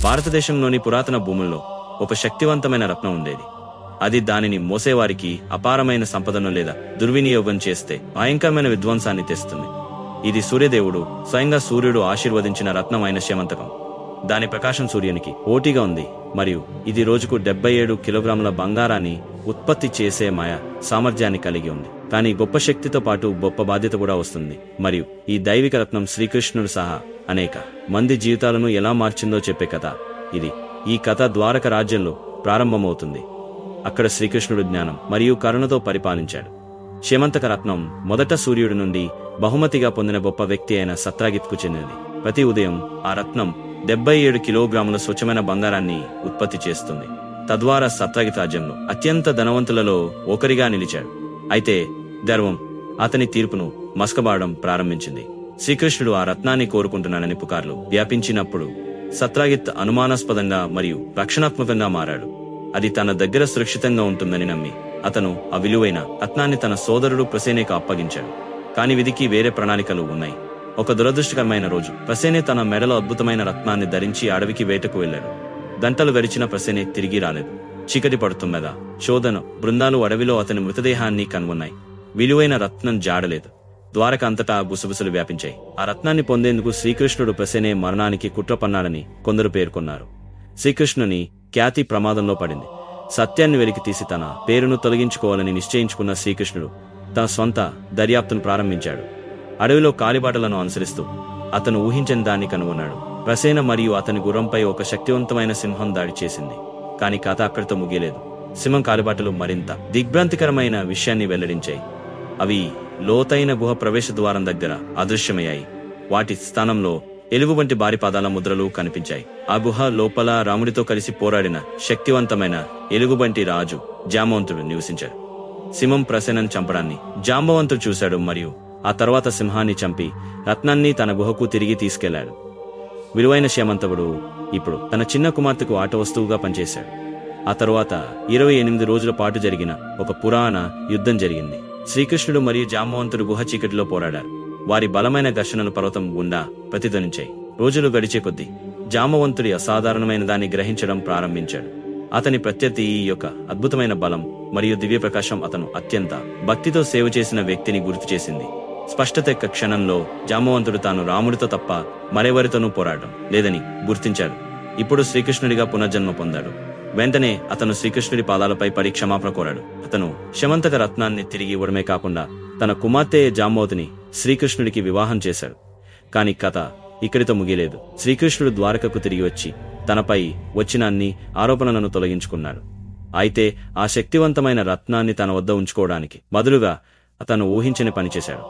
భారతదేశంలోని పురాతన భూముల్లో ఒక శక్తివంతమైన రత్నం ఉండేది. అది దానిని మోసేవారికి అపారమైన సంపదను లేదా దుర్వినియోగం చేస్తే భయంకరమైన విధ్వంసాన్ని తెస్తుంది. ఇది సూర్యదేవుడు స్వయంగా సూర్యుడు ఆశీర్వదించిన రత్నం అయిన శ్యమంతకం. దాని ప్రకాశం సూర్యునికి పోటీగా ఉంది మరియు ఇది రోజుకు 77 కిలోగ్రాముల బంగారాన్ని ఉత్పత్తి చేసే మాయా సామర్థ్యాన్ని కలిగి ఉంది. కానీ గొప్ప శక్తితో పాటు గొప్ప బాధ్యత కూడా వస్తుంది. మరియు ఈ దైవిక రత్నం శ్రీకృష్ణుడు సహా అనేక మంది జీవితాలను ఎలా మార్చిందో చెప్పే కథ ఇది. ఈ కథ ద్వారక రాజ్యంలో ప్రారంభమవుతుంది. అక్కడ శ్రీకృష్ణుడు జ్ఞానం మరియు కరుణతో పరిపాలించాడు. శ్యమంతక రత్నం మొదట సూర్యుడి నుండి బహుమతిగా పొందిన గొప్ప వ్యక్తి అయిన సత్రాజిత్కు చెందినది. ప్రతి ఉదయం ఆ రత్నం 77 కిలోగ్రాముల స్వచ్ఛమైన బంగారాన్ని ఉత్పత్తి చేస్తుంది. తద్వారా సత్రాజిత్ రాజ్యంలో అత్యంత ధనవంతులలో ఒకరిగా నిలిచాడు. అయితే గర్వం అతని తీర్పును మస్కబాడడం ప్రారంభించింది. శ్రీకృష్ణుడు ఆ రత్నాన్ని కోరుకుంటున్నానని పుకార్లు వ్యాపించినప్పుడు సత్రాజిత్ అనుమానాస్పదంగా మరియు రక్షణాత్మకంగా మారాడు. అది తన దగ్గర సురక్షితంగా ఉంటుందని నమ్మి అతను ఆ విలువైన రత్నాన్ని తన సోదరుడు ప్రసేనేకు అప్పగించాడు. కాని విధికి వేరే ప్రణాళికలు ఉన్నాయి. ఒక దురదృష్టకరమైన రోజు ప్రసేనే తన మెడలో అద్భుతమైన రత్నాన్ని ధరించి అడవికి వేటకు వెళ్లాడు. గంటలు గడిచిన ప్రసేనే తిరిగి రాలేదు. చీకటి పడుతున్నదా శోధన బృందాలు అడవిలో అతని మృతదేహాన్ని కనుగొన్నాయి. విలువైన రత్నం జాడలేదు. ద్వారక అంతటా గుసగుసలు వ్యాపించాయి. ఆ రత్నాన్ని పొందేందుకు శ్రీకృష్ణుడు ప్రసేనే మరణానికి కుట్ర పన్నాడని కొందరు పేర్కొన్నారు. శ్రీకృష్ణుని ఖ్యాతి ప్రమాదంలో పడింది. సత్యాన్ని వెలికి తీసి తన పేరును తొలగించుకోవాలని నిశ్చయించుకున్న శ్రీకృష్ణుడు తన స్వంత దర్యాప్తును ప్రారంభించాడు. అడవిలో కాలిబాటలను అనుసరిస్తూ అతను ఊహించని దాన్ని కనుగొన్నాడు. ప్రసేన మరియు అతని గుర్రంపై ఒక శక్తివంతమైన సింహం దాడి చేసింది. కాని కథ అక్కడితో ముగియలేదు. సింహం కాలిబాటలు మరింత దిగ్భ్రాంతికరమైన విషయాన్ని వెల్లడించాయి. అవి లోతైన గుహ ప్రవేశ ద్వారం దగ్గర అదృశ్యమయ్యాయి. వాటి స్థానంలో ఎలుగు వంటి భారీ పాదాల ముద్రలు కనిపించాయి. ఆ గుహ లోపల రాముడితో కలిసి పోరాడిన శక్తివంతమైన ఎలుగుబంటి రాజు జాంబవంతుడు నివసించాడు. సింహం ప్రసేనను చంపడాన్ని జాంబవంతుడు చూశాడు మరియు ఆ తర్వాత సింహాన్ని చంపి రత్నాన్ని తన గుహకు తిరిగి తీసుకెళ్లాడు. విలువైన శ్యమంతకుడు ఇప్పుడు తన చిన్న కుమార్తెకు ఆట వస్తువుగా పనిచేశాడు. ఆ తరువాత 28 రోజుల పాటు జరిగిన ఒక పురాణ యుద్ధం జరిగింది. శ్రీకృష్ణుడు మరియు జాంబవంతుడు గుహ చీకటిలో పోరాడారు. వారి బలమైన ఘర్షణలు పర్వతం గుండా ప్రతిధ్వనించాయి. రోజులు గడిచే కొద్దీ జాంబవంతుడి అసాధారణమైన దాన్ని గ్రహించడం ప్రారంభించాడు. అతని ప్రత్యర్థి ఈ యొక్క అద్భుతమైన బలం మరియు దివ్య ప్రకాశం అతను అత్యంత భక్తితో సేవ చేసిన వ్యక్తిని గుర్తు చేసింది. స్పష్టత యొక్క క్షణంలో జాంబవంతుడు తాను రాముడితో తప్ప మరెవరితోనూ పోరాడడం లేదని గుర్తించాడు. ఇప్పుడు శ్రీకృష్ణుడిగా పునర్జన్మ పొందాడు. వెంటనే అతను శ్రీకృష్ణుడి పాదాలపై పడి క్షమాపణ కోరాడు. అతను శ్యమంతక రత్నాన్ని తిరిగి ఇవ్వడమే కాకుండా తన కుమార్తె జాంబవతిని శ్రీకృష్ణుడికి వివాహం చేశాడు. కాని కథ ఇక్కడితో ముగియలేదు. శ్రీకృష్ణుడు ద్వారకకు తిరిగి వచ్చి తనపై వచ్చిన అన్ని ఆరోపణలను తొలగించుకున్నాడు. అయితే ఆ శక్తివంతమైన రత్నాన్ని తన వద్ద ఉంచుకోవడానికి బదులుగా అతను ఊహించని పనిచేశాడు.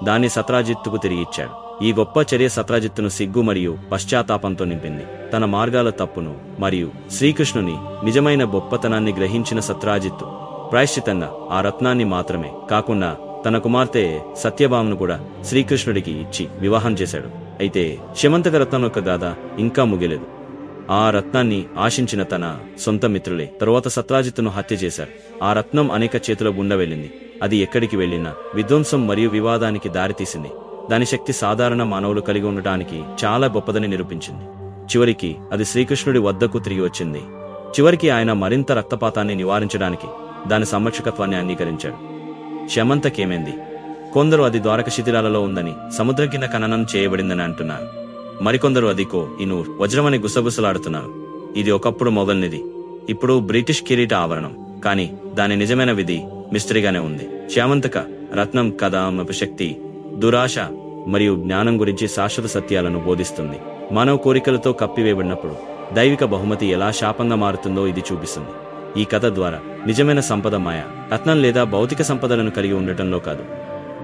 దాన్ని సత్రాజిత్తుకు తిరిగి ఇచ్చాడు. ఈ గొప్ప చర్య సత్రాజిత్తును సిగ్గు మరియు పశ్చాత్తాపంతో నింపింది. తన మార్గాల తప్పును మరియు శ్రీకృష్ణుని నిజమైన గొప్పతనాన్ని గ్రహించిన సత్రాజిత్తు ప్రాయశ్చితంగా ఆ రత్నాన్ని మాత్రమే కాకుండా తన కుమార్తె సత్యభామను కూడా శ్రీకృష్ణుడికి ఇచ్చి వివాహం చేశాడు. అయితే శ్యమంతక రత్నం యొక్క గాథ ఇంకా ముగియలేదు. ఆ రత్నాన్ని ఆశించిన తన సొంత మిత్రులే తరువాత సత్రాజిత్తును హత్య చేశారు. ఆ రత్నం అనేక చేతుల గుండా వెళ్ళింది. అది ఎక్కడికి వెళ్ళినా విధ్వంసం మరియు వివాదానికి దారితీసింది. దాని శక్తి సాధారణ మానవులు కలిగి ఉండటానికి చాలా గొప్పదని నిరూపించింది. చివరికి అది శ్రీకృష్ణుడి వద్దకు తిరిగి వచ్చింది. చివరికి ఆయన మరింత రక్తపాతాన్ని నివారించడానికి దాని సంరక్షకత్వాన్ని అంగీకరించాడు. శ్యమంతకేమైంది? కొందరు అది ద్వారక శిథిలాలలో ఉందని సముద్రం కింద ఖననం చేయబడిందని అంటున్నారు. మరికొందరు అదికో ఇను వజ్రమని గుసగుసలాడుతున్నారు. ఇది ఒకప్పుడు మొఘల్నిది, ఇప్పుడు బ్రిటిష్ కిరీట ఆవరణం. కానీ దాని నిజమైన విధి మిస్టరీగానే ఉంది. శ్యమంతక రత్నం కథ శక్తి, దురాశ మరియు జ్ఞానం గురించి శాశ్వత సత్యాలను బోధిస్తుంది. మానవ కోరికలతో కప్పివేయబడినప్పుడు దైవిక బహుమతి ఎలా శాపంగా మారుతుందో ఇది చూపిస్తుంది. ఈ కథ ద్వారా నిజమైన సంపద మాయ రత్నం లేదా భౌతిక సంపదలను కలిగి ఉండటంలో కాదు,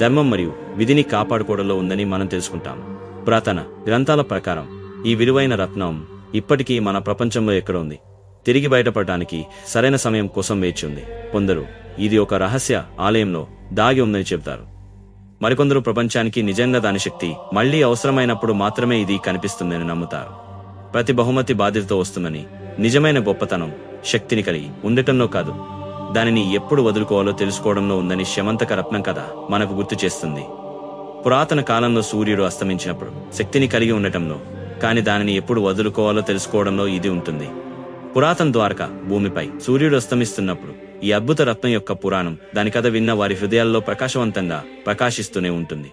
ధర్మం మరియు విధిని కాపాడుకోవడంలో ఉందని మనం తెలుసుకుంటాం. పురాతన గ్రంథాల ప్రకారం ఈ విలువైన రత్నం ఇప్పటికీ మన ప్రపంచంలో ఎక్కడ ఉంది. తిరిగి బయటపడటానికి సరైన సమయం కోసం వేచి ఉంది. కొందరు ఇది ఒక రహస్య ఆలయంలో దాగి ఉందని చెబుతారు. మరికొందరు ప్రపంచానికి నిజంగా దాని శక్తి మళ్లీ అవసరమైనప్పుడు మాత్రమే ఇది కనిపిస్తుందని నమ్ముతారు. ప్రతి బహుమతి బాధ్యతతో వస్తుందని, నిజమైన గొప్పతనం శక్తిని కలిగి ఉండటంలో కాదు, దానిని ఎప్పుడు వదులుకోవాలో తెలుసుకోవడంలో ఉందని శ్యమంతక రత్నం కథ మనకు గుర్తు చేస్తుంది. పురాతన కాలంలో సూర్యుడు అస్తమించినప్పుడు శక్తిని కలిగి ఉండటంలో కాని దానిని ఎప్పుడు వదులుకోవాలో తెలుసుకోవడంలో ఇది ఉంటుంది. పురాతన ద్వారక భూమిపై సూర్యుడు అస్తమిస్తున్నప్పుడు ఈ అద్భుత రత్నం యొక్క పురాణం, దాని కథ విన్న వారి హృదయాల్లో ప్రకాశవంతంగా ప్రకాశిస్తూనే ఉంటుంది.